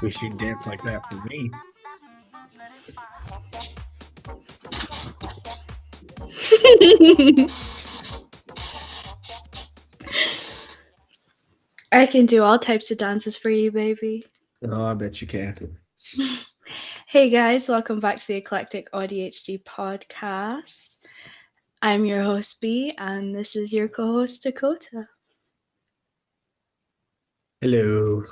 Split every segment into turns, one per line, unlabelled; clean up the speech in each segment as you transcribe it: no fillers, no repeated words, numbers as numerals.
Wish you'd dance like that for me.
I can do all types of dances for you, baby.
Oh, I bet you can.
Hey guys, welcome back to the Eclectic ADHD podcast. I'm your host B, and this is your co-host Dakota.
Hello.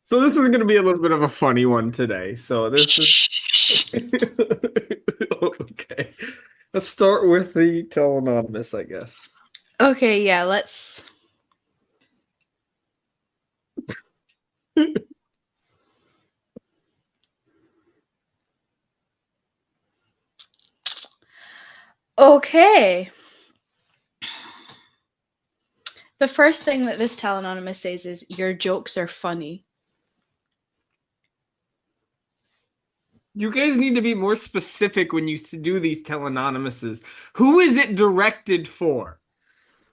So this is going to be a little bit of a funny one today. So this is okay. Let's start with the Tell Anonymous, I guess.
Okay, yeah, let's. Okay. The first thing that this Tell Anonymous says is, your jokes are funny.
You guys need to be more specific when you do these Tell Anonymouses. Who is it directed for?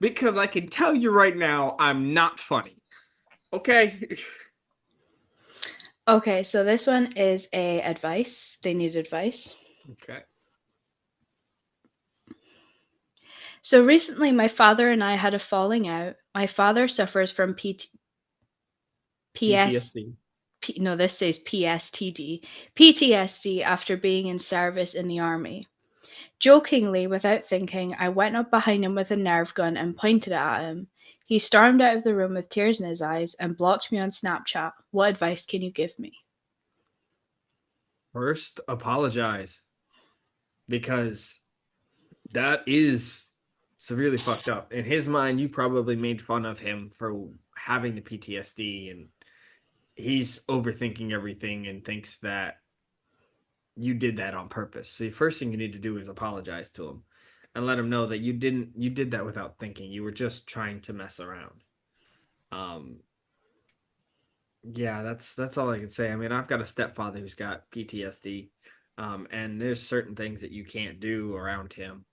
Because I can tell you right now, I'm not funny. Okay?
Okay, so this one is a advice. They need advice.
Okay.
So recently, my father and I had a falling out. My father suffers from PS
PTSD.
no, this says PTSD after being in service in the army. Jokingly, without thinking, I went up behind him with a nerve gun and pointed it at him. He stormed out of the room with tears in his eyes and blocked me on Snapchat. What advice can you give me?
First, apologize because that is severely fucked up. In his mind, you probably made fun of him for having the PTSD, and he's overthinking everything and thinks that you did that on purpose. So the first thing you need to do is apologize to him and let him know that you did that without thinking. You were just trying to mess around. Um yeah, that's all I can say. I mean, I've got a stepfather who's got PTSD. And there's certain things that you can't do around him.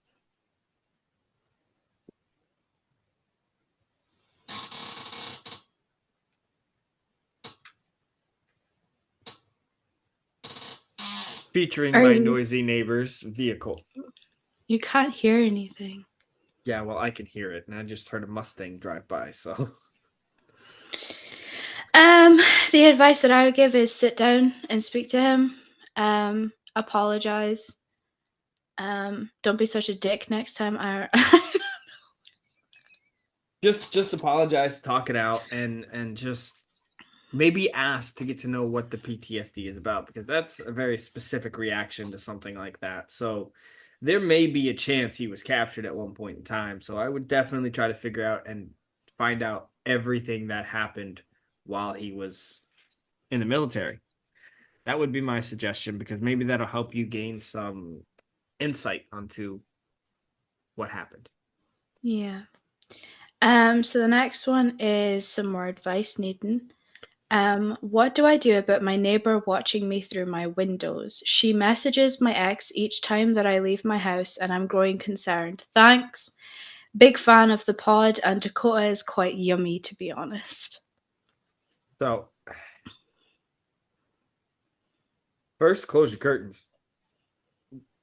Featuring
Are
my
you?
noisy neighbor's vehicle.
You can't hear anything.
Yeah, well, I can hear it, and I just heard a Mustang drive by, so.
Um, the advice that I would give is sit down and speak to him. Apologize. Don't be such a dick next time.
Just apologize, talk it out, and just maybe ask to get to know what the PTSD is about, because that's a very specific reaction to something like that. So there may be a chance he was captured at one point in time. So I would definitely try to figure out and find out everything that happened while he was in the military. That would be my suggestion, because maybe that'll help you gain some insight onto what happened.
Yeah. So the next one is some more advice needing. What do I do about my neighbor watching me through my windows? She messages my ex each time that I leave my house, and I'm growing concerned. Thanks. Big fan of the pod, and Dakota is quite yummy, to be honest.
So first, close your curtains.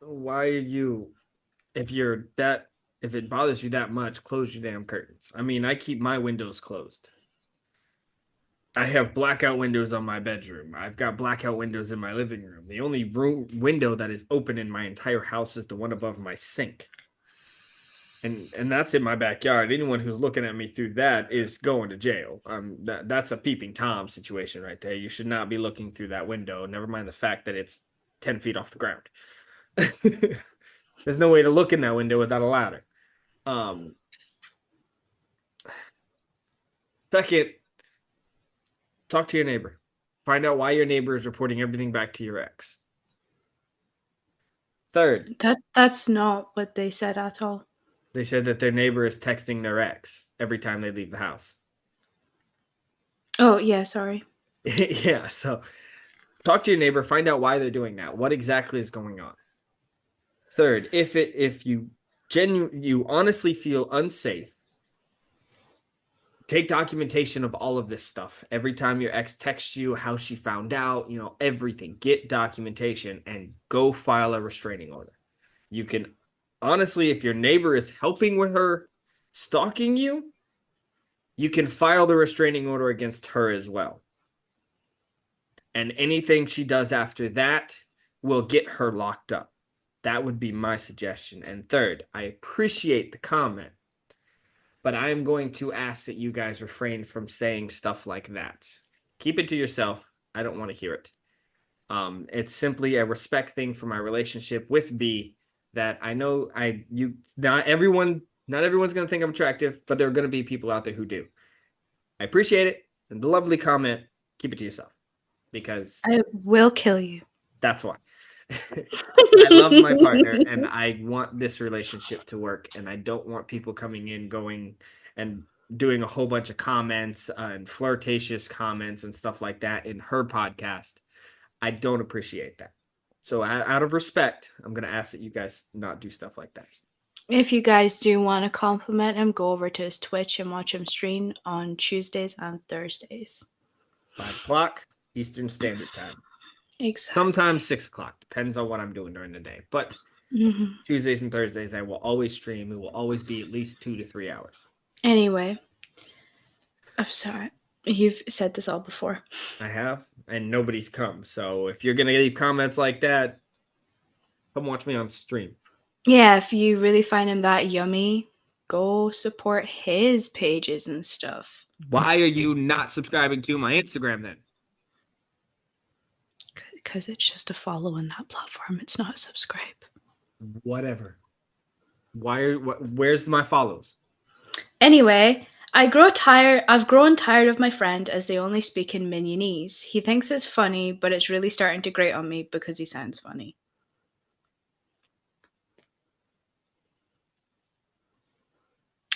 Why are you if you're that if it bothers you that much, close your damn curtains. I mean, I keep my windows closed. I have blackout windows on my bedroom. I've got blackout windows in my living room. The only room window that is open in my entire house is the one above my sink. And that's in my backyard. Anyone who's looking at me through that is going to jail. That's a peeping Tom situation right there. You should not be looking through that window. Never mind the fact that it's 10 feet off the ground. There's no way to look in that window without a ladder. Um, Second, talk to your neighbor. Find out why your neighbor is reporting everything back to your ex. Third,
That's not what they said at all.
they said that their neighbor is texting their ex every time they leave the house.
Oh, yeah, sorry.
Yeah, so talk to your neighbor, find out why they're doing that. What exactly is going on? Third, if you honestly feel unsafe, take documentation of all of this stuff. Every time your ex texts you, how she found out, everything. Get documentation and go file a restraining order. You can honestly, if your neighbor is helping with her stalking you, you can file the restraining order against her as well. And anything she does after that will get her locked up. That would be my suggestion. And third, I appreciate the comment, but I am going to ask that you guys refrain from saying stuff like that. Keep it to yourself. I don't want to hear it. It's simply a respect thing for my relationship with B that I know not everyone's gonna think I'm attractive, but there are gonna be people out there who do. I appreciate it. It's a lovely comment. Keep it to yourself because
I will kill you.
that's why. I love my partner and I want this relationship to work, and I don't want people coming in, going and doing a whole bunch of comments and flirtatious comments and stuff like that in her podcast. I don't appreciate that. So out of respect, I'm going to ask that you guys not do stuff like that.
If you guys do want to compliment him, go over to his Twitch and watch him stream on Tuesdays and Thursdays.
5 o'clock Eastern Standard Time.
Exactly.
Sometimes 6 o'clock. Depends on what I'm doing during the day. But Tuesdays and Thursdays, I will always stream. It will always be at least 2 to 3 hours.
Anyway, I'm sorry. You've said this all before.
I have, and nobody's come. So if you're going to leave comments like that, come watch me on stream.
Yeah, if you really find him that yummy, go support his pages and stuff.
Why are you not subscribing to my Instagram then?
Because it's just a follow on that platform. It's not a subscribe.
Whatever. Where's my follows?
Anyway, I've grown tired of my friend as they only speak in Minionese. He thinks it's funny, but it's really starting to grate on me because he sounds funny.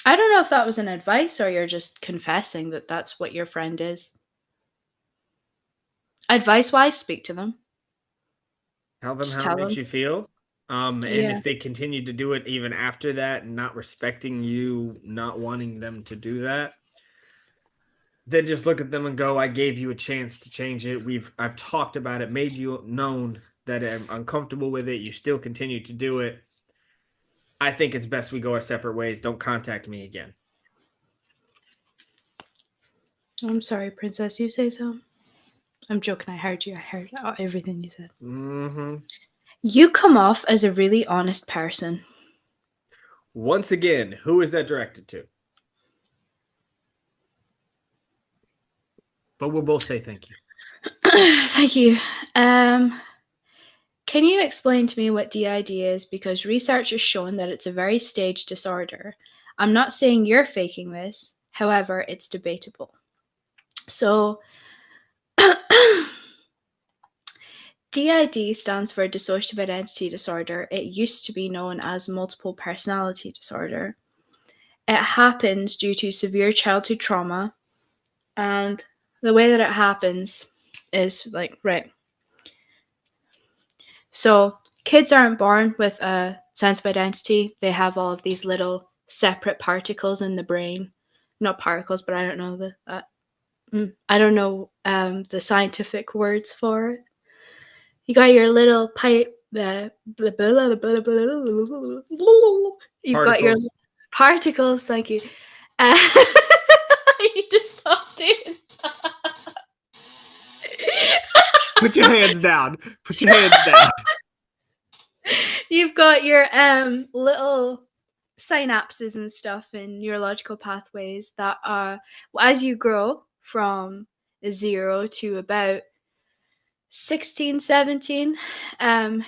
I don't know if that was an advice or you're just confessing that that's what your friend is. Advice-wise, speak to them.
Tell them
Just
how it
tell
makes
them.
you feel. And
Yeah.
if they continue to do it even after that, not respecting you, not wanting them to do that, then just look at them and go, I gave you a chance to change it. I've talked about it, made you known that I'm uncomfortable with it. You still continue to do it. I think it's best we go our separate ways. Don't contact me again.
I'm sorry, Princess. You say so? I'm joking. I heard you. I heard everything you said.
Mm-hmm.
You come off as a really honest person.
Once again, who is that directed to? But we'll both say thank you.
Thank you. Can you explain to me what D.I.D is? Because research has shown that it's a very staged disorder. I'm not saying you're faking this, however, it's debatable. So, D.I.D stands for dissociative identity disorder. It used to be known as multiple personality disorder. It happens due to severe childhood trauma, and the way that it happens is right. So kids aren't born with a sense of identity. They have all of these little separate particles in the brain. Not particles, but I don't know the scientific words for it. You got your little pipe. You've got your
Particles.
particles. Thank you. You need to stop doing that.
Put your hands down. Put your hands down.
You've got your little synapses and stuff and neurological pathways that are, as you grow from 0 to about 16, 17,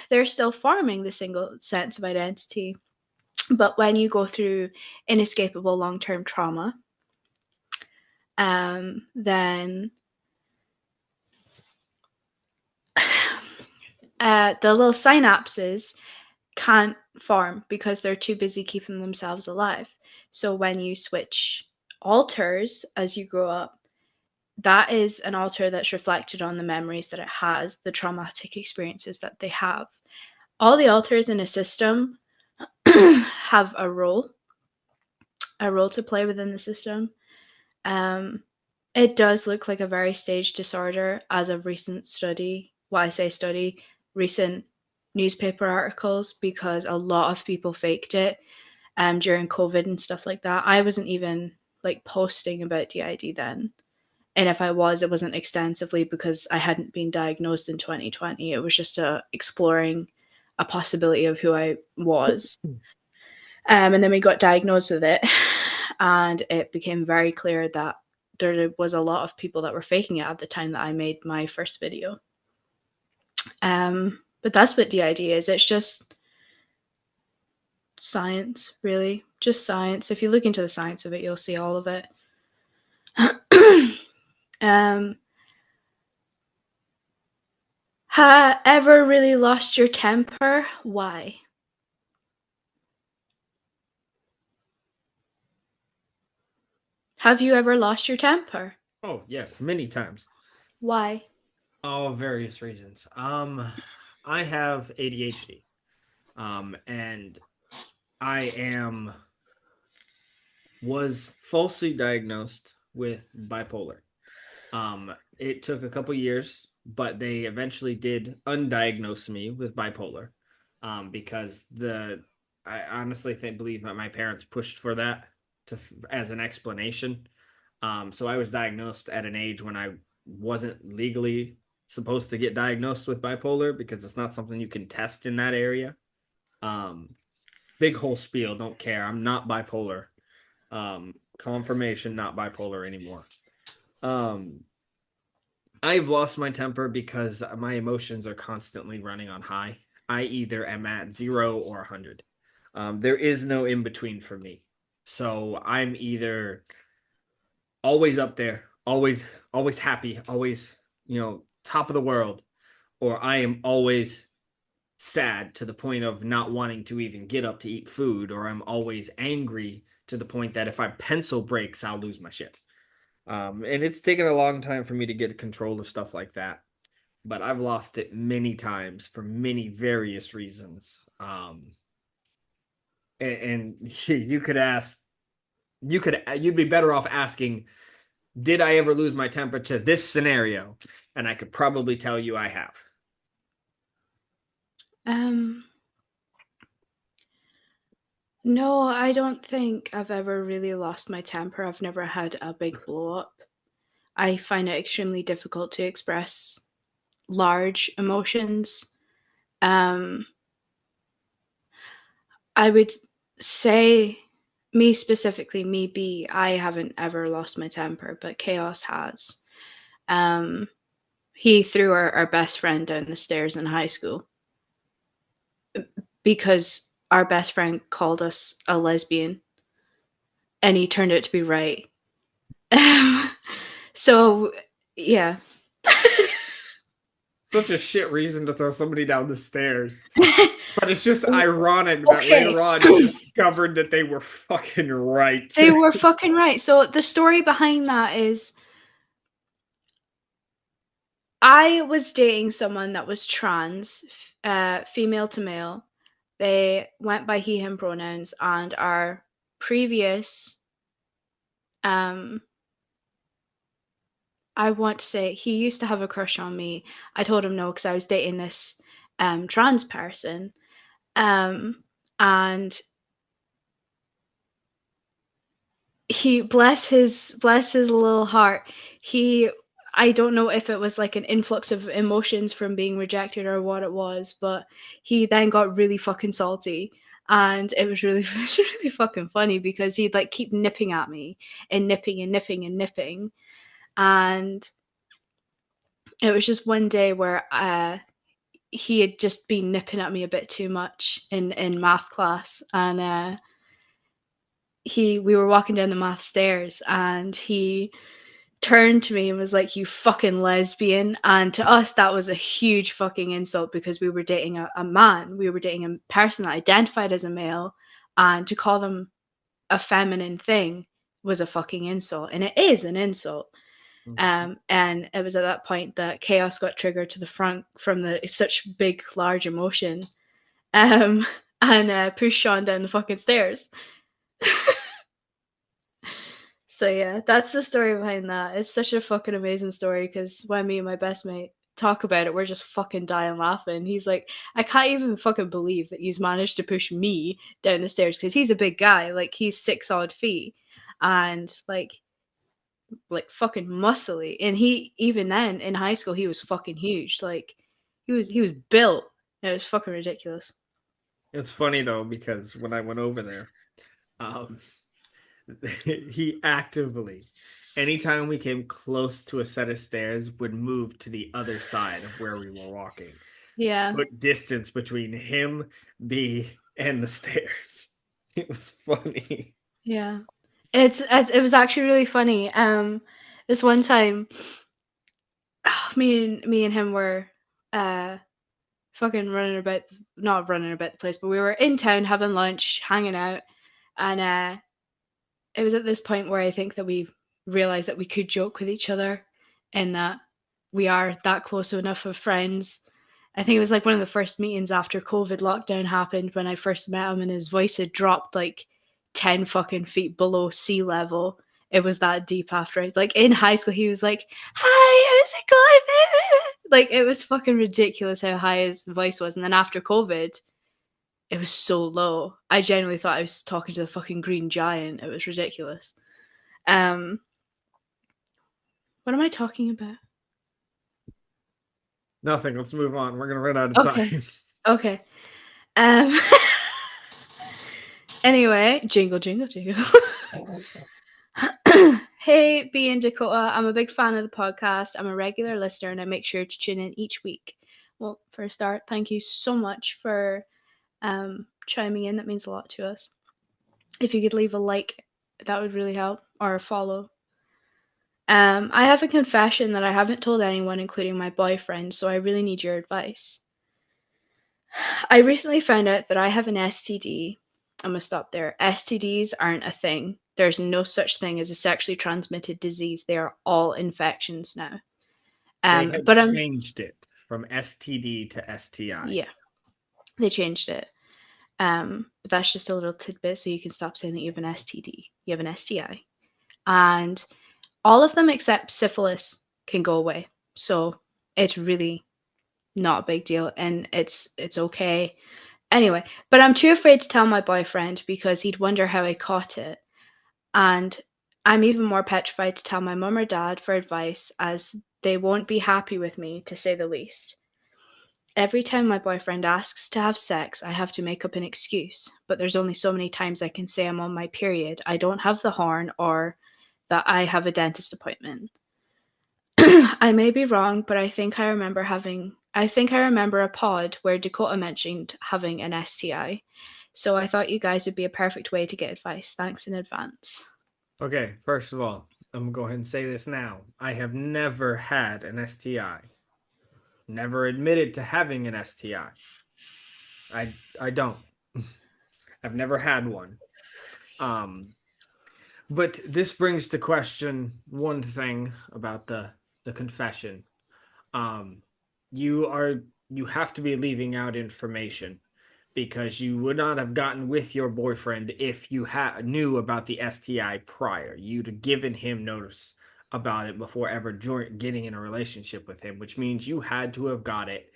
they're still forming the single sense of identity. But when you go through inescapable long-term trauma, then the little synapses can't form because they're too busy keeping themselves alive. So when you switch alters as you grow up, that is an alter that's reflected on the memories that it has, the traumatic experiences that they have. all the alters in a system have a role to play within the system. Um, it does look like a very staged disorder as of recent study. Well, I say study, recent newspaper articles, because a lot of people faked it during COVID and stuff like that. I wasn't even like posting about DID then. And if I was, it wasn't extensively because I hadn't been diagnosed in 2020. It was just exploring a possibility of who I was. And then we got diagnosed with it, and it became very clear that there was a lot of people that were faking it at the time that I made my first video. But that's what DID is. It's just science, really. Just science. If you look into the science of it, you'll see all of it. um, ever really lost your temper? Why? Have you ever lost your temper?
Oh, yes, many times.
Why?
All various reasons. I have ADHD. And I am was falsely diagnosed with bipolar. It took a couple years, but they eventually did undiagnose me with bipolar. Because I honestly believe that my parents pushed for that as an explanation. So I was diagnosed at an age when I wasn't legally supposed to get diagnosed with bipolar because it's not something you can test in that area. Um, Big whole spiel, don't care. I'm not bipolar. Confirmation, not bipolar anymore. Um, I've lost my temper because my emotions are constantly running on high. I either am at 0 or 100. There is no in between for me. So I'm either always up there, always happy, always, top of the world, or I am always sad to the point of not wanting to even get up to eat food, or I'm always angry to the point that if my pencil breaks, I'll lose my shit. And it's taken a long time for me to get control of stuff like that, but I've lost it many times for many various reasons. And you could ask, you'd be better off asking, did I ever lose my temper to this scenario? And I could probably tell you I have.
Um, no, I don't think I've ever really lost my temper. I've never had a big blow up. I find it extremely difficult to express large emotions. Um, I would say, me specifically, me B, I haven't ever lost my temper, but Chaos has. Um, he threw our best friend down the stairs in high school because our best friend called us a lesbian, and he turned out to be right. So, yeah.
Such a shit reason to throw somebody down the stairs. But it's just ironic that
Okay.
later on you discovered that they were fucking right.
They were fucking right. So the story behind that is I was dating someone that was trans, female to male. They went by he, him pronouns, and our previous, um, I want to say he used to have a crush on me. I told him no because I was dating this trans person. And he bless his little heart. He I don't know if it was like an influx of emotions from being rejected or what it was, but he then got really fucking salty. And it was really, it was really fucking funny because he'd like keep nipping at me and nipping and nipping and nipping. And it was just one day where he had just been nipping at me a bit too much in math class, and we were walking down the math stairs, and he turned to me and was like, "You fucking lesbian." And to us, that was a huge fucking insult because we were dating a man. We were dating a person that identified as a male. And to call them a feminine thing was a fucking insult. And it is an insult. And it was at that point that chaos got triggered to the front from the such big, large emotion. um, and pushed Sean down the fucking stairs. So yeah, that's the story behind that. It's such a fucking amazing story because when me and my best mate talk about it, we're just fucking dying laughing. He's like, I can't even fucking believe that he's managed to push me down the stairs because he's a big guy, like he's 6 odd feet, and like fucking muscly. And he even then in high school he was fucking huge. Like he was built. It was fucking ridiculous.
It's funny though because when I went over there, um, he actively, anytime we came close to a set of stairs, would move to the other side of where we were walking to
Yeah,
put distance between him, me, and the stairs. It was funny.
yeah. It was actually really funny. This one time, me and him were uh fucking running about, not running about the place, but we were in town having lunch, hanging out, and it was at this point where I think that we realized that we could joke with each other and that we are that close enough of friends. I think it was like one of the first meetings after COVID lockdown happened when I first met him and his voice had dropped like 10 fucking feet below sea level. It was that deep after like in high school he was like, "Hi, how's it going?" Like it was fucking ridiculous how high his voice was. And then after COVID, it was so low. I genuinely thought I was talking to the fucking green giant. It was ridiculous. Um, what am I talking about?
Nothing. Let's move on. We're gonna run out of
Okay,
time.
okay. Um, anyway, jingle, jingle, jingle. Hey, B and Dakota. I'm a big fan of the podcast. I'm a regular listener and I make sure to tune in each week. Well, for a start, thank you so much for chiming in. That means a lot to us. If you could leave a like, that would really help, or a follow. I have a confession that I haven't told anyone, including my boyfriend, so I really need your advice. I recently found out that I have an STD. I'm gonna stop there. STDs aren't a thing. There's no such thing as a sexually transmitted disease. They are all infections now.
They have
But
changed it from STD to STI.
yeah, they changed it. But that's just a little tidbit, so you can stop saying that you have an STD. You have an STI, and all of them except syphilis can go away. So it's really not a big deal, and it's okay. Anyway, but I'm too afraid to tell my boyfriend because he'd wonder how I caught it. And I'm even more petrified to tell my mum or dad for advice as they won't be happy with me, to say the least. Every time my boyfriend asks to have sex, I have to make up an excuse, but there's only so many times I can say I'm on my period, I don't have the horn, or that I have a dentist appointment. I may be wrong, but I think I remember a pod where Dakota mentioned having an STI. So I thought you guys would be a perfect way to get advice. Thanks in advance.
Okay, first of all, I'm gonna go ahead and say this now. I have never had an STI. Never admitted to having an STI. I don't. I've never had one. Um, but this brings to question one thing about the confession. Um, you are you have to be leaving out information because you would not have gotten with your boyfriend if you knew about the STI prior. You'd have given him notice about it before ever getting in a relationship with him, which means you had to have got it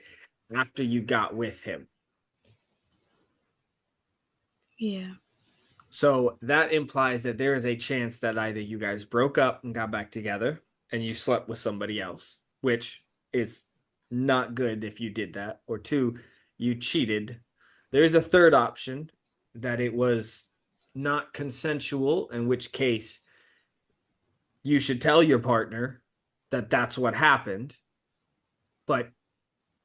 after you got with him.
Yeah.
So that implies that there is a chance that either you guys broke up and got back together and you slept with somebody else, which is not good if you did that, or two, you cheated. There is a third option that it was not consensual, in which case you should tell your partner that that's what happened, but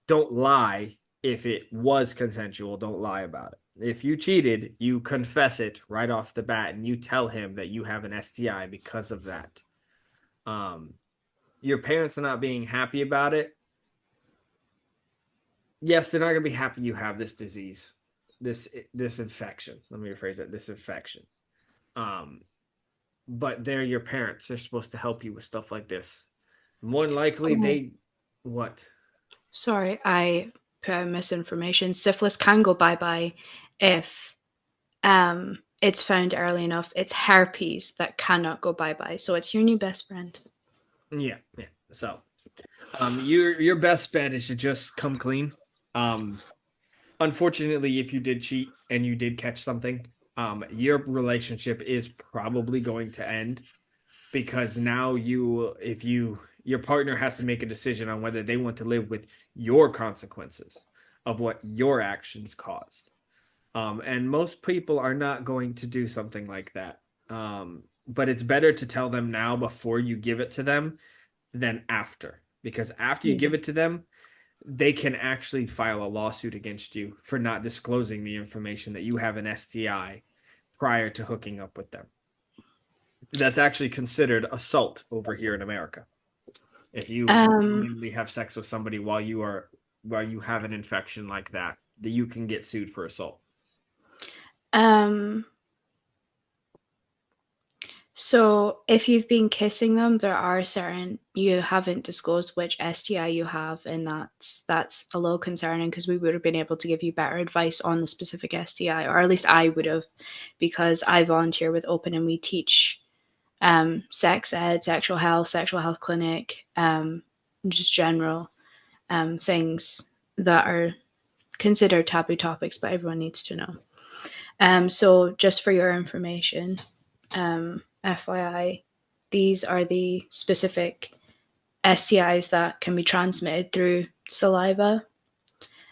don't lie if it was consensual. Don't lie about it. If you cheated, you confess it right off the bat and you tell him that you have an STI because of that. Um, your parents are not being happy about it. Yes, they're not going to be happy you have this disease, this infection. Let me rephrase that. This infection. Um, but they're your parents. They're supposed to help you with stuff like this. More than likely,
Oh,
they what?
sorry. I put out misinformation. Syphilis can go bye-bye if it's found early enough. It's herpes that cannot go bye-bye. So it's your new best friend.
Yeah, yeah. So, your best bet is to just come clean. Um, Unfortunately, if you did cheat and you did catch something, your relationship is probably going to end because now if your partner has to make a decision on whether they want to live with your consequences of what your actions caused. And most people are not going to do something like that. But it's better to tell them now before you give it to them than after, because after you
Yeah.
give it to them, they can actually file a lawsuit against you for not disclosing the information that you have an STI prior to hooking up with them. That's actually considered assault over here in America. If you
Um,
knowingly have sex with somebody while you have an infection like that you can get sued for assault.
um, so if you've been kissing them, there are certain you haven't disclosed which STI you have, and that's a little concerning because we would have been able to give you better advice on the specific STI, or at least I would have, because I volunteer with Open and we teach sex ed, sexual health clinic, just general things that are considered taboo topics, but everyone needs to know. So just for your information, FYI, these are the specific STIs that can be transmitted through saliva,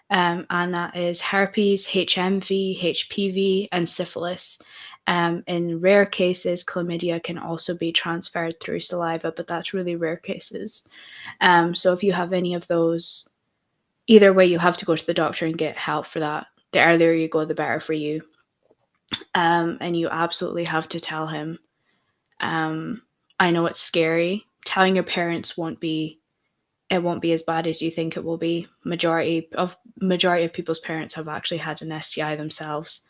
and that is herpes, HMV, HPV, and syphilis. In rare cases, chlamydia can also be transferred through saliva, but that's really rare cases. So if you have any of those, either way, you have to go to the doctor and get help for that. The earlier you go, the better for you. And you absolutely have to tell him. Um, I know it's scary. Telling your parents won't be it won't be as bad as you think it will be. Majority of people's parents have actually had an STI themselves,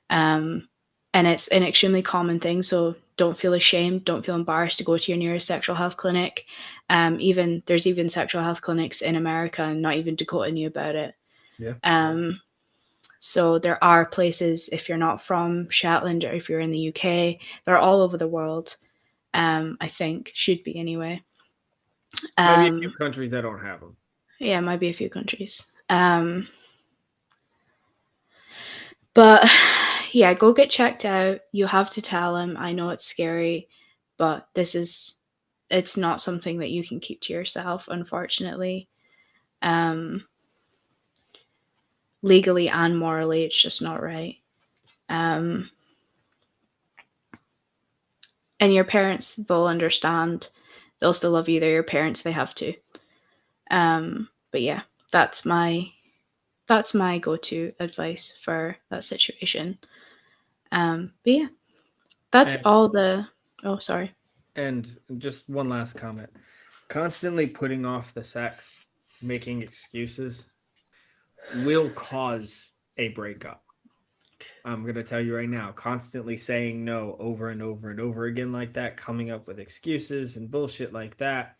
um, and it's an extremely common thing. So don't feel ashamed. Don't feel embarrassed to go to your nearest sexual health clinic. Even there's even sexual health clinics in America, and not even Dakota knew about it.
Yeah.
Um, so there are places, if you're not from Shetland or if you're in the UK, they're all over the world. I think should be anyway.
Might be a few
Um,
countries that don't have them.
yeah, might be a few countries. But yeah, go get checked out. You have to tell him. I know it's scary, but it's not something that you can keep to yourself, unfortunately. Um, Legally and morally, it's just not right. Um, and your parents will understand. They'll still love you. They're your parents. They have to. But yeah, that's my that's my go-to advice for that situation. But yeah, that's
And
all the. Oh, sorry.
and just one last comment. Constantly putting off the sex, making excuses will cause a breakup. I'm going to tell you right now, constantly saying no over and over and over again like that, coming up with excuses and bullshit like that,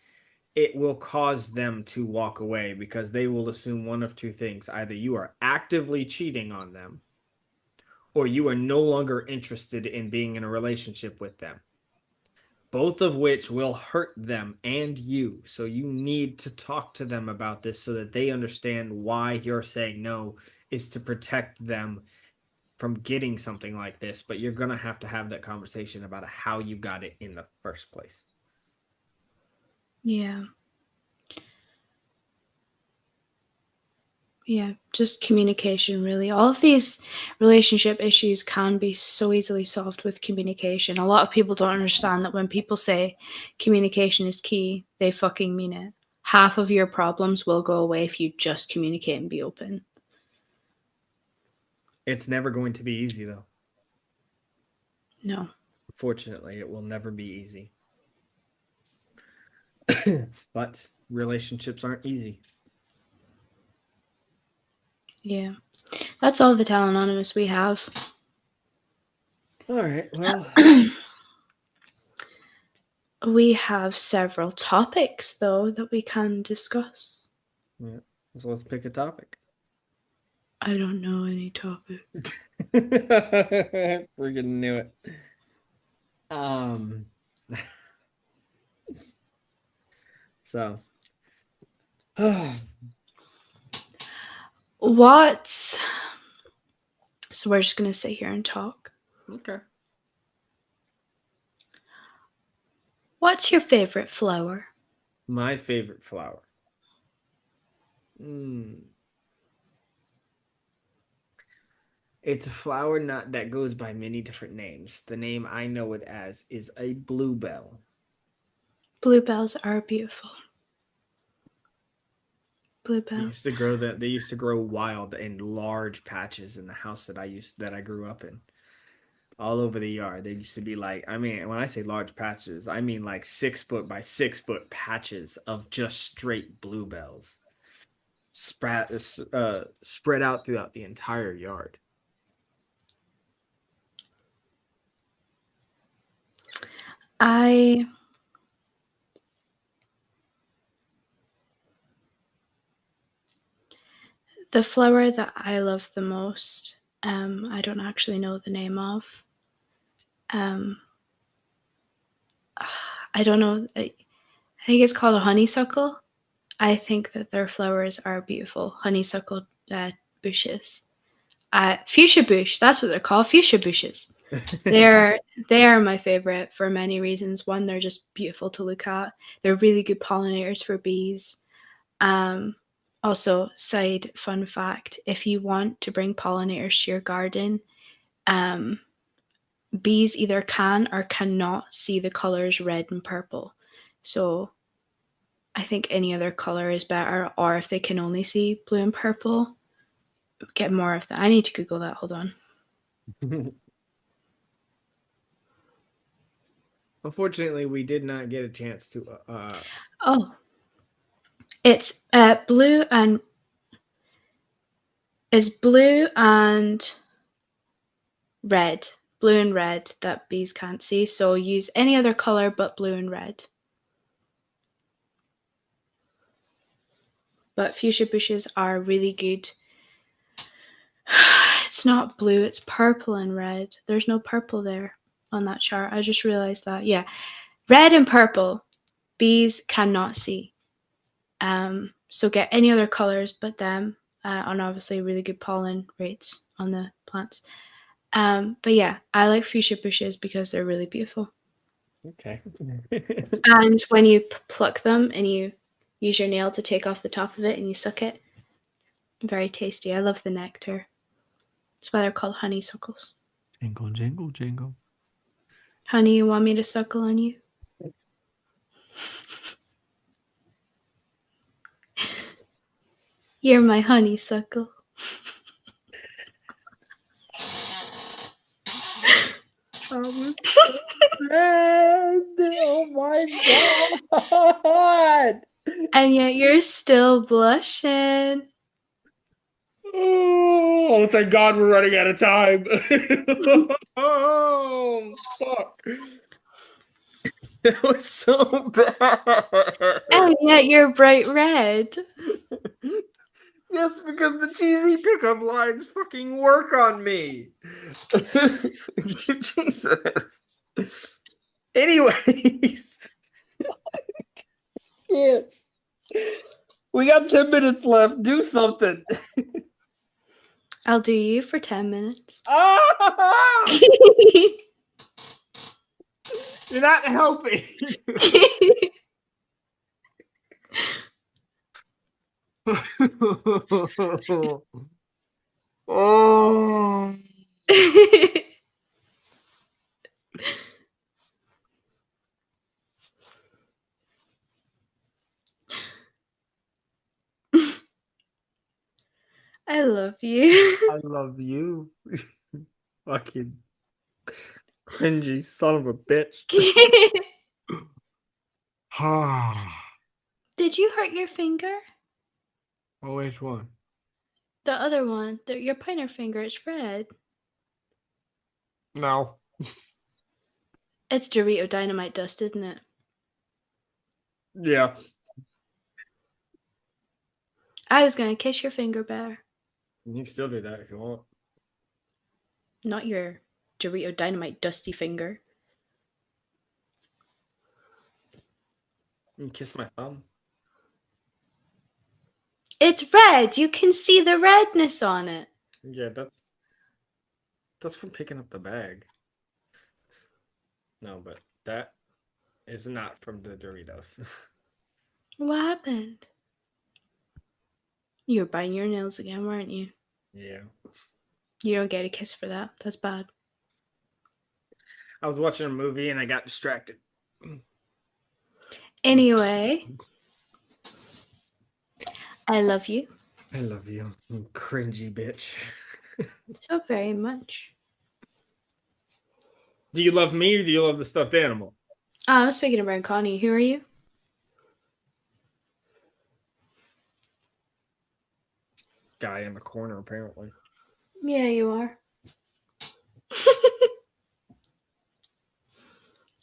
it will cause them to walk away because they will assume one of two things. Either you are actively cheating on them or you are no longer interested in being in a relationship with them, both of which will hurt them and you. So you need to talk to them about this so that they understand why you're saying no is to protect them from getting something like this. But you're going to have that conversation about how you got it in the first place.
Yeah. Yeah, just communication, really. All of these relationship issues can be so easily solved with communication. A lot of people don't understand that when people say communication is key, they fucking mean it. Half of your problems will go away if you just communicate and be open.
It's never going to be easy, though.
No.
Fortunately, it will never be easy. But relationships aren't easy.
Yeah. That's all the Tell Anonymous we have.
All right, well,
We have several topics, though, that we can discuss.
yeah. So let's pick a topic.
I don't know any topic.
Freaking knew it. Um, so
What's so we're just gonna sit here and talk.
okay.
What's your favorite flower?
My favorite flower. Mm. It's a flower not that goes by many different names. The name I know it as is a bluebell.
Bluebells are beautiful.
They
Bluebells.
used to grow that they used to grow wild in large patches in the house that I grew up in. All over the yard. They used to be like, I mean, when I say large patches, I mean like 6 foot by 6 foot patches of just straight bluebells spread out throughout the entire yard.
I the flower that I love the most, I don't actually know the name of. Um, I don't know. I think it's called a honeysuckle. I think that their flowers are beautiful. Honeysuckle bushes. Fuchsia bush. That's what they're called. Fuchsia bushes. They're they are my favorite for many reasons. One, they're just beautiful to look at. They're really good pollinators for bees. Um, Also, side fun fact: if you want to bring pollinators to your garden, um, bees either can or cannot see the colors red and purple. So I think any other color is better, or if they can only see blue and purple, get more of that. I need to Google that. Hold on.
Unfortunately, we did not get a chance to
Oh, it's blue and red. Blue and red that bees can't see. So use any other color but blue and red. But fuchsia bushes are really good. It's not blue, it's purple and red. There's no purple there on that chart. I just realized that. Yeah. Red and purple, bees cannot see. So get any other colors but them, and obviously really good pollen rates on the plants. But yeah, I like fuchsia bushes because they're really beautiful.
okay.
And when you pluck them and you use your nail to take off the top of it and you suck it, very tasty. I love the nectar. That's why they're called honeysuckles.
Jingle, jingle, jingle.
Honey, you want me to suckle on you? You're my honeysuckle.
I was so sad. Oh my God.
And yet you're still blushing.
Oh, thank God we're running out of time. Oh, fuck. That was so bad.
And yet you're bright red.
Yes, because the cheesy pickup lines fucking work on me. Jesus. Anyways, yeah. We got 10 minutes left. Do something.
I'll do you for 10 minutes.
Ah! You're not helping. Oh.
I love you.
I love you. Fucking cringy son of a bitch.
Did you hurt your finger?
Oh, which one?
The other one, your pointer finger, it's red.
No.
It's Dorito dynamite dust, isn't it?
Yeah.
I was gonna kiss your finger better.
You can still do that if you want.
Not your Dorito Dynamite dusty finger.
You can kiss my thumb.
It's red. You can see the redness on it.
Yeah, that's from picking up the bag. No, but that is not from the Doritos.
What happened? You were biting your nails again, weren't you?
Yeah.
You don't get a kiss for that. That's bad.
I was watching a movie and I got distracted.
Anyway, I love you
I love you, you cringy bitch.
so very much.
Do you love me or do you love the stuffed animal?
I'm speaking about Connie. Who are you?
Guy in the corner, apparently.
Yeah, you are.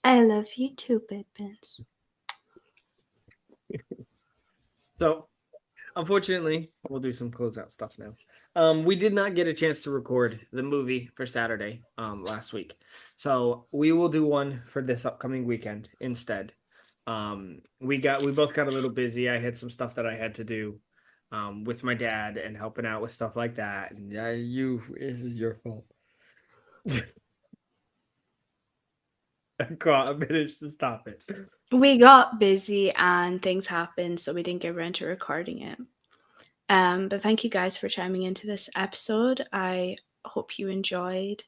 I love you too, Pippins.
So, unfortunately, we'll do some closeout stuff now. We did not get a chance to record the movie for Saturday, last week. So we will do one for this upcoming weekend instead. We both got a little busy. I had some stuff that I had to do, with my dad and helping out with stuff like that. And yeah, this is your fault. I managed to stop it.
We got busy and things happened, so we didn't get around to recording it. But thank you guys for chiming into this episode. I hope you enjoyed.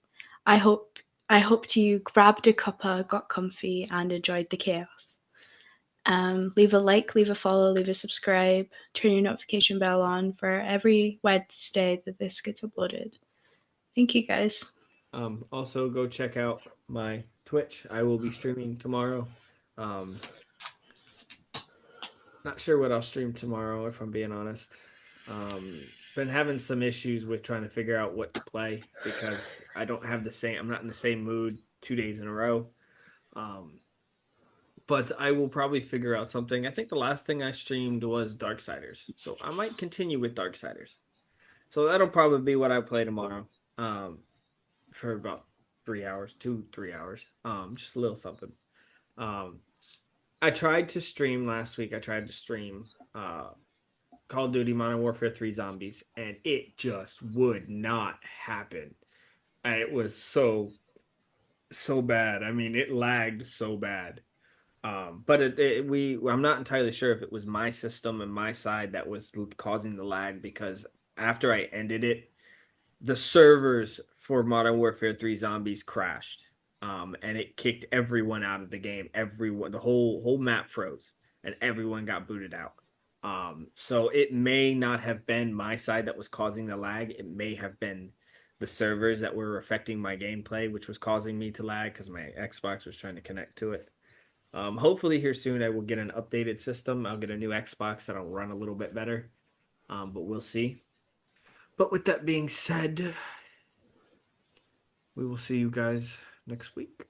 I hoped you grabbed a cuppa, got comfy, and enjoyed the chaos. Leave a like, leave a follow, leave a subscribe, turn your notification bell on for every Wednesday that this gets uploaded. Thank you guys.
Also go check out my Twitch. I will be streaming tomorrow. Um, Not sure what I'll stream tomorrow, if I'm being honest. Been having some issues with trying to figure out what to play because I'm not in the same mood 2 days in a row. Um, but I will probably figure out something. I think the last thing I streamed was Darksiders, so I might continue with Darksiders. So that'll probably be what I play tomorrow. For about 3 hours, 2, 3 hours. Just a little something. Um, I tried to stream last week. I tried to stream Call of Duty Modern Warfare 3 Zombies, and it just would not happen. It was so bad. I mean, it lagged so bad. But I'm not entirely sure if it was my system and my side that was causing the lag because after I ended it, the servers for Modern Warfare 3 Zombies crashed. And it kicked everyone out of the game. Everyone, the whole map froze, and everyone got booted out. So it may not have been my side that was causing the lag. It may have been the servers that were affecting my gameplay, which was causing me to lag because my Xbox was trying to connect to it. Hopefully here soon I will get an updated system. I'll get a new Xbox that'll run a little bit better. But we'll see. But with that being said, we will see you guys next week.